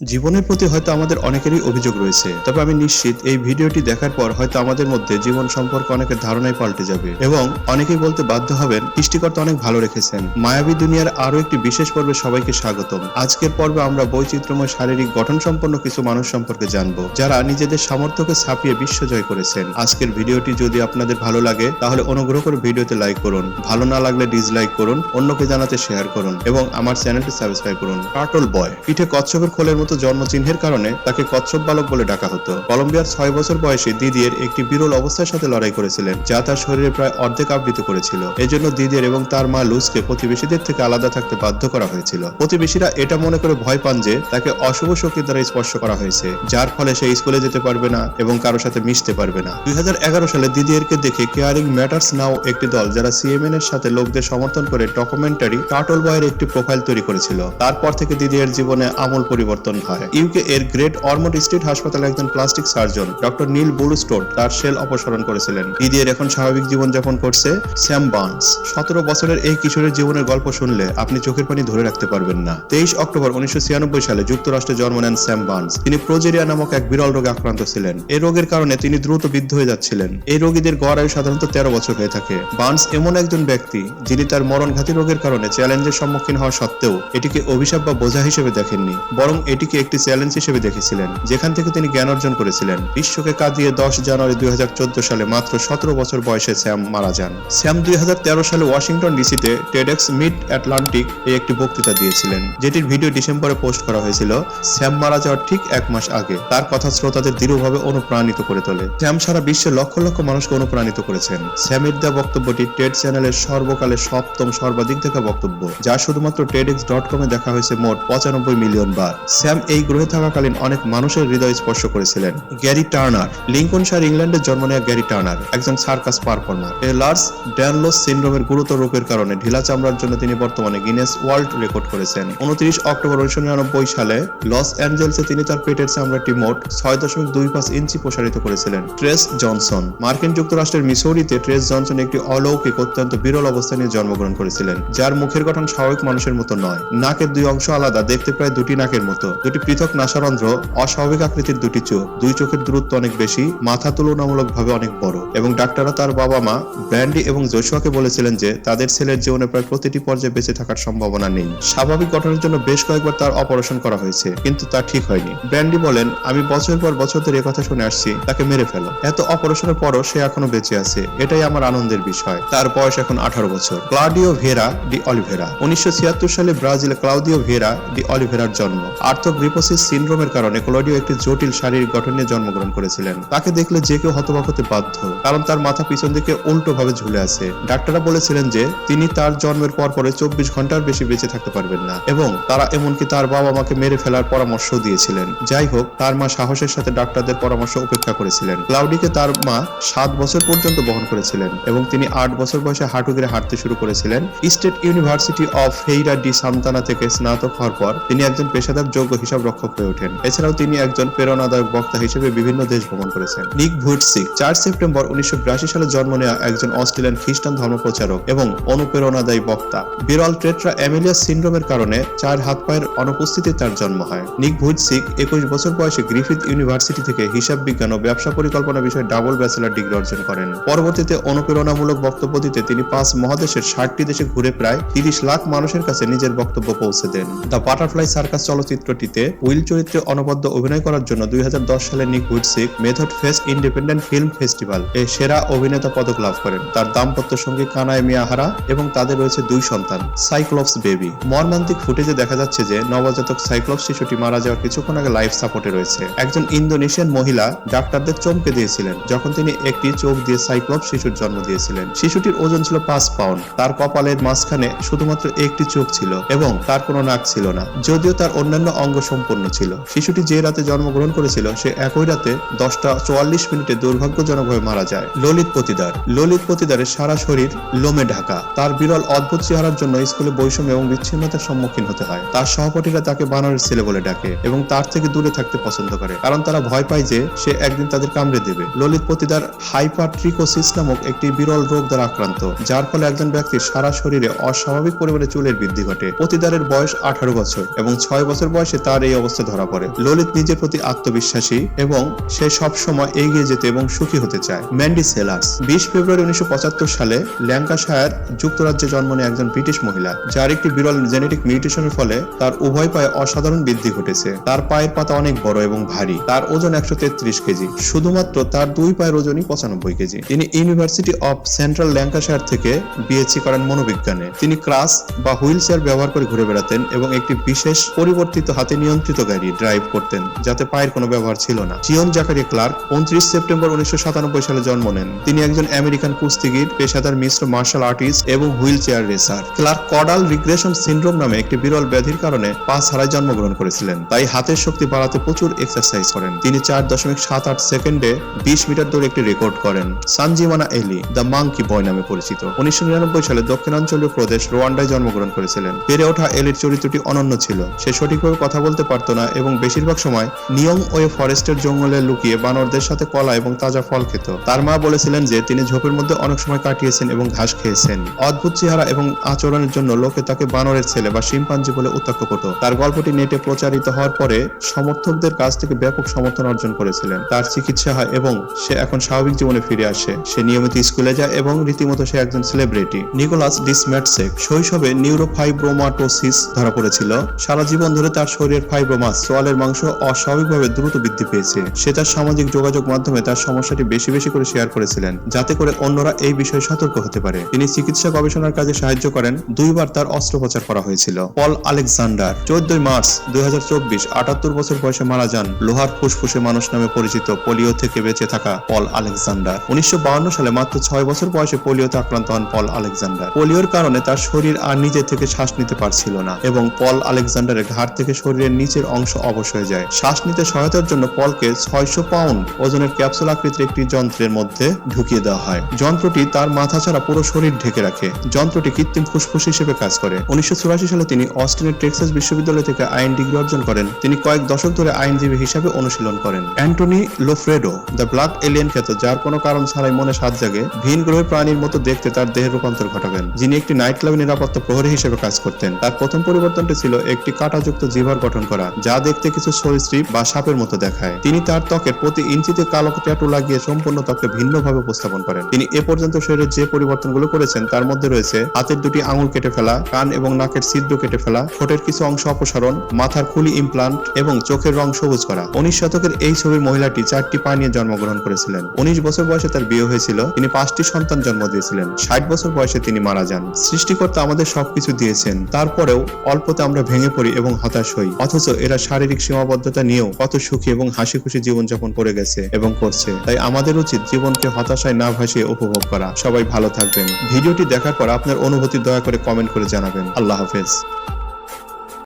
জীবনের প্রতি হয়তো আমাদের অনেকেরই অভিযোগ রয়েছে, তবে আমি নিশ্চিত এই ভিডিওটি দেখার পর হয়তো আমাদের মধ্যে জীবন সম্পর্কে অনেকের ধারণাই পাল্টে যাবে এবং অনেকেই বলতে বাধ্য হবেন সৃষ্টিকর্তা অনেক ভালো রেখেছেন। মায়াবী দুনিয়ার আরো একটি বিশেষ পর্বে সবাইকে স্বাগতম। আজকের পর্বে আমরা বৈচিত্র্যময় শারীরিক গঠন সম্পন্ন কিছু মানুষ সম্পর্কে জানবো, যারা নিজেদের সামর্থ্যকে ছাপিয়ে বিশ্ব জয় করেছেন। আজকের ভিডিওটি যদি আপনাদের ভালো লাগে তাহলে অনুগ্রহ করে ভিডিওতে লাইক করুন, ভালো না লাগলে ডিসলাইক করুন, অন্যকে জানাতে শেয়ার করুন এবং আমার চ্যানেলটি সাবস্ক্রাইব করুন। টার্টল বয়। পিঠে কচ্ছপের খোলের মতো জন্মচিহ্নের কারণে তাকে কচ্ছপ বালক বলে ডাকা হতো। কলম্বিয়ার 6 বছর বয়সে দিদিয়ের একটি বিরল অবস্থার সাথে লড়াই করেছিলেন, যা তার শরীরে প্রায় অর্ধেক আবৃত করেছিল। এজন্য দিদিয়ের এবং তার মা লুজকে প্রতিবেশীদের থেকে আলাদা থাকতে বাধ্য করা হয়েছিল। প্রতিবেশীরা এটা মনে করে ভয় পান যে তাকে অশুভ শক্তির দ্বারা স্পর্শ করা হয়েছে, যার ফলে সে স্কুলে যেতে পারবে না এবং কারো সাথে মিশতে পারবে না। 2011 সালে দিদিয়েরকে দেখে কেয়ারিং ম্যাটার্স নাও একটি দল, যারা সিএমএন এর সাথে লোকদের সমর্থন করে ডকুমেন্টারি টার্টল বয়ের একটি প্রোফাইল তৈরি করেছিল। তারপর থেকে দিদিয়ের জীবনে আমূল পরিবর্তন হয়। ইউকে এর গ্রেট অরমন্ড স্ট্রিট হাসপাতালে একজন প্লাস্টিক সার্জন ডক্টর নীল বুলস্টোড তার সেল অপসারণ করেছিলেন। দিদিয়ের এখন স্বাভাবিক জীবনযাপন করছে। Sam Burns. 17 বছরের এই কিশোরের জীবনের গল্প শুনলে আপনি চোখের পানি ধরে রাখতে পারবেন না। 23 অক্টোবর 1996 সালে যুক্তরাষ্ট্রে জন্ম নেন স্যাম বার্নস। তিনি প্রোজেরিয়া নামক এক বিরল রোগে আক্রান্ত ছিলেন। এই রোগের কারণে তিনি দ্রুত বৃদ্ধ হয়ে যাচ্ছিলেন। এই রোগীদের গড় আয়ু সাধারণত 13 বছর হয়ে থাকে। বার্নস এমন একজন ব্যক্তি যিনি তার মরণঘাতী রোগের কারণে চ্যালেঞ্জের সম্মুখীন হওয়া সত্ত্বেও এটিকে অভিশাপ বা বোঝা হিসেবে দেখেননি, বরং এটিকে একটি চ্যালেঞ্জ হিসেবে দেখেছিলেন, যেখান থেকে তিনি জ্ঞান অর্জন করেছিলেন। বিশ্বকে কাঁদিয়ে 10 জানুয়ারি 2014 সালে মাত্র 17 বছর বয়সে স্যাম মারা যান। স্যাম 2013 সালে ওয়াশিংটন ডিসিতে টেডেক্স মিড আটলান্টিক এ একটি বক্তৃতা দিয়েছিলেন, যেটির ভিডিও ডিসেম্বরে পোস্ট করা হয়েছিল স্যাম মারা যাওয়ার ঠিক 1 মাস আগে। তার কথা শ্রোতাদের দৃঢ়ভাবে অনুপ্রাণিত করে তোলে। স্যাম সারা বিশ্বের লক্ষ লক্ষ মানুষকে অনুপ্রাণিত করেছেন। স্যামের দেওয়া বক্তব্যটি টেড চ্যানেলের সর্বকালের 7ম সর্বাধিক দেখা বক্তব্য, যা শুধুমাত্র TEDx.com এ দেখা হয়েছে মোট 95 মিলিয়ন বার। স্যাম এই গ্রহে থাকাকালীন অনেক মানুষের হৃদয় স্পর্শ করেছিলেন। Gary Turner. লিঙ্কনশায়ার, ইংল্যান্ডে জন্ম নেওয়া গ্যারি টার্নার একজন সার্কাস পারফর্মার। লার্স ড্যানলস সিনড্রোমের গুরুতর রূপের কারণে ঢিলা চামড়ার জন্য তিনি বর্তমানে গিনেস ওয়ার্ল্ড রেকর্ড করেছেন। 29 অক্টোবর 1999 সালে লস অ্যাঞ্জেলসে তিনি তার পেটের চামড়াটি মোট 6.25 ইঞ্চি প্রসারিত করেছিলেন। Trace Johnson. মার্কিন যুক্তরাষ্ট্রের মিসৌরিতে ট্রেস জনসন একটি অলৌকিক অত্যন্ত বিরল অবস্থা নিয়ে জন্মগ্রহণ করেছিলেন, যার মুখের গঠন স্বাভাবিক মানুষের মতো নয়। নাকের 2 অংশ আলাদা, দেখতে প্রায় 2টি নাকের মতো, 2টি পৃথক নাসারন্ধ্র, অস্বাভাবিক আকৃতির 2টি চোখ, 2 চোখের দূরত্ব অনেক বেশি, মাথা তুলনামূলকভাবে অনেক বড়। এবং ডাক্তাররা তার বাবা মা ব্র্যান্ডি এবং জোশুয়াকে বলেছিলেন যে তাদের ছেলের জীবনে প্রায় প্রতিটি পর্যায়ে বেঁচে থাকার সম্ভাবনা নেই। স্বাভাবিক গঠনের জন্য বেশ কয়েকবার তার অপারেশন করা হয়েছে, কিন্তু তা ঠিক হয়নি। ব্র্যান্ডি বলেন, আমি বছরের পর বছর ধরে কথা শুনে আসছি, তাকে মেরে ফেলো। এত অপারেশনের পরও সে এখনো বেঁচে আছে, এটাই আমার আনন্দের বিষয়। তার বয়স এখন 18 বছর। Claudio Vieira D Oliveira. 1976 সালে ব্রাজিলে ক্লাউদিও ভিয়েরা ডি অলিভেরার জন্ম। আর্থোগ্রিপোসিস সিনড্রোমের কারণে ক্লাউডিও একটি জটিল শারীরিক গঠন নিয়ে জন্মগ্রহণ করেছিলেন। তাকে দেখলে যে কেউ হতবাক হতে বাধ্য, কারণ তার মাথা পিছন দিকে উল্টো ভাবে ঝুলে আছে। ডাক্তাররা বলেছিলেন যে তিনি তার জন্মের পর পরে 24 ঘন্টার বেশি বেঁচে থাকতে পারবেন না, এবং তারা এমনকি তার বাবা মাকে মেরে ফেলার পরামর্শ দিয়েছিলেন। যাই হোক, তার মা সাহসের সাথে ডাক্তারদের পরামর্শ উপেক্ষা করেছিলেন। ক্লাউডিকে তার মা 7 বছর পর্যন্ত বহন করেছিলেন এবং তিনি 8 বছর বয়সে হাঁটু গেড়ে হাঁটতে শুরু করেছিলেন। State University of Feira de Santana থেকে স্নাতক হওয়ার পর তিনি একজন পেশাদার যোগ্য হিসাব রক্ষক হয়ে ওঠেন। এছাড়াও তিনি একজন প্রেরণাদায়ক বক্তা হিসেবে বিভিন্ন দেশ ভ্রমণ করেছেন। নিক ভুইটসিক। 4 সেপ্টেম্বর 1982 সালে জন্ম নেওয়া একজন অস্ট্রেলিয়ান খ্রিস্টান ধর্মপ্রচারক এবং অনুপ্রেরণাদায়ী বক্তা। বিরল টেট্রা অ্যামিলিয়াস সিনড্রোমের কারণে 4 হাত পায়ের অনুপস্থিতিতে তার জন্ম হয়। নিক ভুইটসিক 21 বছর বয়সে গ্রিফিথ ইউনিভার্সিটি থেকে হিসাব বিজ্ঞান ও ব্যবসা পরিকল্পনা বিষয়ে ডাবল ব্যাচেলর ডিগ্রি অর্জন করেন। পরবর্তীতে অনুপ্রেরণামূলক বক্তব্য দিতে তিনি 5 মহাদেশের 60টি দেশে ঘুরে প্রায় 30 লাখ মানুষের কাছে নিজের বক্তব্য পৌঁছে দেন। দ্য বাটারফ্লাই সার্কাস চলচ্চিত্রটিতে উইল চরিত্রে অনবদ্য অভিনয় করার জন্য 2010 সালে Nick Vujicic Method Fest Independent Film Festival এ সেরা অভিনেতা পদক লাভ করেন। তার দাম্পত্য সঙ্গী কানায় মিয়াহারা এবং তাদের রয়েছে 2 সন্তান। Cyclops baby. মর্মান্তিক ফুটেজে দেখা যাচ্ছে যে নবজাতক সাইক্লপস শিশুটি মারা যাওয়ার কিছুক্ষণ আগে লাইফ সাপোর্টে রয়েছে। একজন ইন্দোনেশিয়ান মহিলা ডাক্তারদের চমকে দিয়েছিলেন যখন তিনি একটি চোখ দিয়ে সাইক্লপস শিশুর জন্ম দিয়েছিলেন। শিশুটির ওজন ছিল 5 পাউন্ড। তার কপালের মাঝখানে শুধুমাত্র একটি চোখ ছিল এবং তার কোনো নাক ছিল না, যদিও তার অন্যান্য অঙ্গ সম্পূর্ণ ছিল। শিশুটি যে রাতে জন্মগ্রহণ করেছিল সে একই রাতে 10:44 দুর্ভাগ্যজনকভাবে মারা যায়। ললিত পতিদার। ললিত পতিদারের সারা শরীর লোমে ঢাকা। তার বিরল অদ্ভুত চেহারার জন্য স্কুলে বৈষম্য এবং বিচ্ছিন্নতার সম্মুখীন হতে হয়। তার সহপাঠীরা তাকে বানরের ছেলে বলে ডাকে এবং তার থেকে দূরে থাকতে পছন্দ করে, কারণ তারা ভয় পায় যে সে একদিন তাদের কামড়ে দেবে। ললিত পতিদার হাইপারট্রিকোসিস নামক একটি বিরল রোগ দ্বারা আক্রান্ত, যার ফলে একজন ব্যক্তির সারা শরীরে অস্বাভাবিক পরিমাণে চুলের বৃদ্ধি ঘটে। পতিদারের বয়স 18 বছর এবং 6 বছর বয়সে তার তার এই অবস্থা ধরা পড়ে। ললিত নিজের প্রতি আত্মবিশ্বাসী এবং সে সব সময় এগিয়ে যেতে এবং সুখী হতে চায়। ম্যান্ডি সেলার্স 20 ফেব্রুয়ারি 1975 সালে ল্যাঙ্কাশায়ার যুক্তরাজ্যে জন্ম নেয় একজন ব্রিটিশ মহিলা, যার একটি বিরল জেনেটিক মিউটেশনের ফলে তার উভয় পায়ে অসাধারণ বৃদ্ধি ঘটেছে। তার পায়ের পাতা অনেক বড় এবং ভারী। তার ওজন 133 কেজি। শুধুমাত্র তার দুই পায়ের ওজনই 95 কেজি। তিনি ইউনিভার্সিটি অফ সেন্ট্রাল ল্যাঙ্কাশায়ার থেকে বিএসসি করেন মনোবিজ্ঞানে। তিনি ক্রাস বা হুইল চেয়ার ব্যবহার করে ঘুরে বেড়াতেন এবং একটি বিশেষ পরিবর্তিত হাতে নিয়ন্ত্রিত গাড়ি ড্রাইভ করতেন, যাতে পায়ের কোনো ব্যবহার ছিল না। জিওন জাকারিয়া ক্লার্ক 29 সেপ্টেম্বর 1997 সালে জন্ম নেন। তিনি একজন আমেরিকান কুস্তিগির, পেশাদার মিশ্র মার্শাল আর্টিস্ট এবং wheelchair racer. Clark caudal regression syndrome নামে একটি বিরল ব্যাধির কারণে পা ছাড়াই জন্মগ্রহণ করেছিলেন, তাই হাতের শক্তি বাড়াতে প্রচুর এক্সারসাইজ করেন। তিনি 4.78 সেকেন্ডে 20 মিটার দৌড়ে একটি রেকর্ড করেন। সানজিমানা এলি দ্য মাঙ্কি বয় নামে পরিচিত। 1999 সালে দক্ষিণাঞ্চলীয় প্রদেশ রোয়ান্ডায় জন্মগ্রহণ করেছিলেন। বেড়ে ওঠা এলির চরিত্রটি অনন্য ছিল। সে সঠিকভাবে কথা বলতে পারত না এবং বেশিরভাগ সময় নিয়ম ওয়ে ফরেস্টের জঙ্গলে লুকিয়ে বানরদের সাথে কলা এবং তাজা ফল খেত। তার মা বলেছিলেন যে তিনি ঝোপের মধ্যে অনেক সময় কাটিয়েছেন এবং ঘাস খেয়েছেন। অদ্ভুত চেহারা এবং আচরণের জন্য লোকে তাকে বানরের ছেলে বা শিম্পাঞ্জি বলে উত্ত্যক্ত করত। তার গল্পটি নেটে প্রচারিত হওয়ার পরে সমর্থকদের কাছ থেকে ব্যাপক সমর্থন অর্জন করেছিলেন। তার চিকিৎসা হয় এবং সে এখন স্বাভাবিক জীবনে ফিরে আসে। সে নিয়মিত স্কুলে যায় এবং রীতিমতো সে একজন সেলিব্রিটি। নিকোলাস ডিসম্যাটসেক শৈশবে নিউরোফাইব্রোমাটোসিস ধরা পড়েছিল। সারা জীবন ধরে তার শরীরের ফাইব্রোমাস চোয়ালের মাংস অস্বাভাবিকভাবে দ্রুত বৃদ্ধি পেয়েছে। সে তার সামাজিক যোগাযোগ মাধ্যমে তার সমস্যাটি বেশি বেশি করে শেয়ার করেছিলেন, যাতে করে অন্যরা এই বিষয়ে সতর্ক হতে পারে। তিনি চিকিৎসা গবেষণার কাজে সাহায্য করেন। 2 বার তার অস্ত্রোপচার করা হয়েছিল। পল আলেকজান্ডার 14 মার্চ 2024 78 বছর বয়সে মারা যান। লোহার ফুসফুসে মানুষ নামে পরিচিত পোলিও থেকে বেঁচে থাকা পল আলেকজান্ডার 1952 সালে মাত্র 6 বছর বয়সে পোলিওতে আক্রান্ত হন পল আলেকজান্ডার। পোলিওর কারণে তার শরীর আর নিজে থেকে শ্বাস নিতে পারছিল না এবং পল আলেকজান্ডারের ঘাড় থেকে শরীরের নিচের অংশ অবশ হয়ে যায়। শ্বাস নিতে সহায়তার জন্য পলকে 600 পাউন্ড ওজনের ক্যাপসুল আকৃতির একটি যন্ত্রের মধ্যে ঢুকিয়ে দেওয়া হয়। যন্ত্রটি তার মাথা ছাড়া পুরো শরীর ঢেকে রাখে। যন্ত্রটি কৃত্রিম ফুসফুস হিসেবে কাজ করে। 1984 সালে তিনি অস্টিনের টেক্সাস বিশ্ববিদ্যালয় থেকে আইন ডিগ্রি অর্জন করেন। তিনি কয়েক দশক ধরে আইনজীবী হিসাবে অনুশীলন করেন। অ্যান্টনি লোফ্রেডো দ্য ব্লাড এলিয়েন খ্যাত, যার কোনো কারণ ছাড়াই মনে সাত জাগে, ভিন গ্রহের প্রাণীর মতো দেখতে তার দেহের রূপান্তর ঘটাবেন, যিনি একটি নাইট ক্লাবে নিরাপত্তা প্রহরী হিসেবে কাজ করতেন। তার প্রথম পরিবর্তনটি ছিল একটি কাঁটাযুক্ত জিহ্বার গঠন করা, যা দেখতে কিছু সরীসৃপ বা সাপের মতো দেখায়। তিনি তার ত্বকের প্রতি ইঞ্চিতে কালো ট্যাটু লাগিয়ে সম্পূর্ণ ত্বককে ভিন্নভাবে উপস্থাপন করেন। তিনি এ পর্যন্ত শরীরের যে পরিবর্তনগুলো করেছেন তার মধ্যে রয়েছে হাতের 2টি আঙুল কেটে ফেলা, কান এবং নাকের ছিদ্র কেটে ফেলা, ঠোঁটের কিছু অংশ অপসারণ, মাথার খুলি ইমপ্লান্ট এবং চোখের রং সবুজ করা। 19 শতকের এই ছবির মহিলাটি 4টি পা নিয়ে জন্মগ্রহণ করেছিলেন। 19 বছর বয়সে তার বিয়ে হয়েছিল। তিনি 5টি সন্তান জন্ম দিয়েছিলেন। 60 বছর বয়সে তিনি মারা যান। সৃষ্টিকর্তা আমাদের সবকিছু দিয়েছেন, তারপরেও অল্পতে আমরা ভেঙে পড়ি এবং হতাশ হই। অথচ এরা শারীরিক সীমাবদ্ধতা নিয়েও কত সুখী এবং হাসি খুশি জীবনযাপন করে গেছে এবং করছে। তাই আমাদের উচিত জীবনকে হতাশায় না ভাসিয়ে উপভোগ করা। সবাই ভালো থাকবেন। ভিডিওটি দেখার পর আপনার অনুভূতি দয়া করে কমেন্ট করে জানাবেন। আল্লাহ হাফেজ।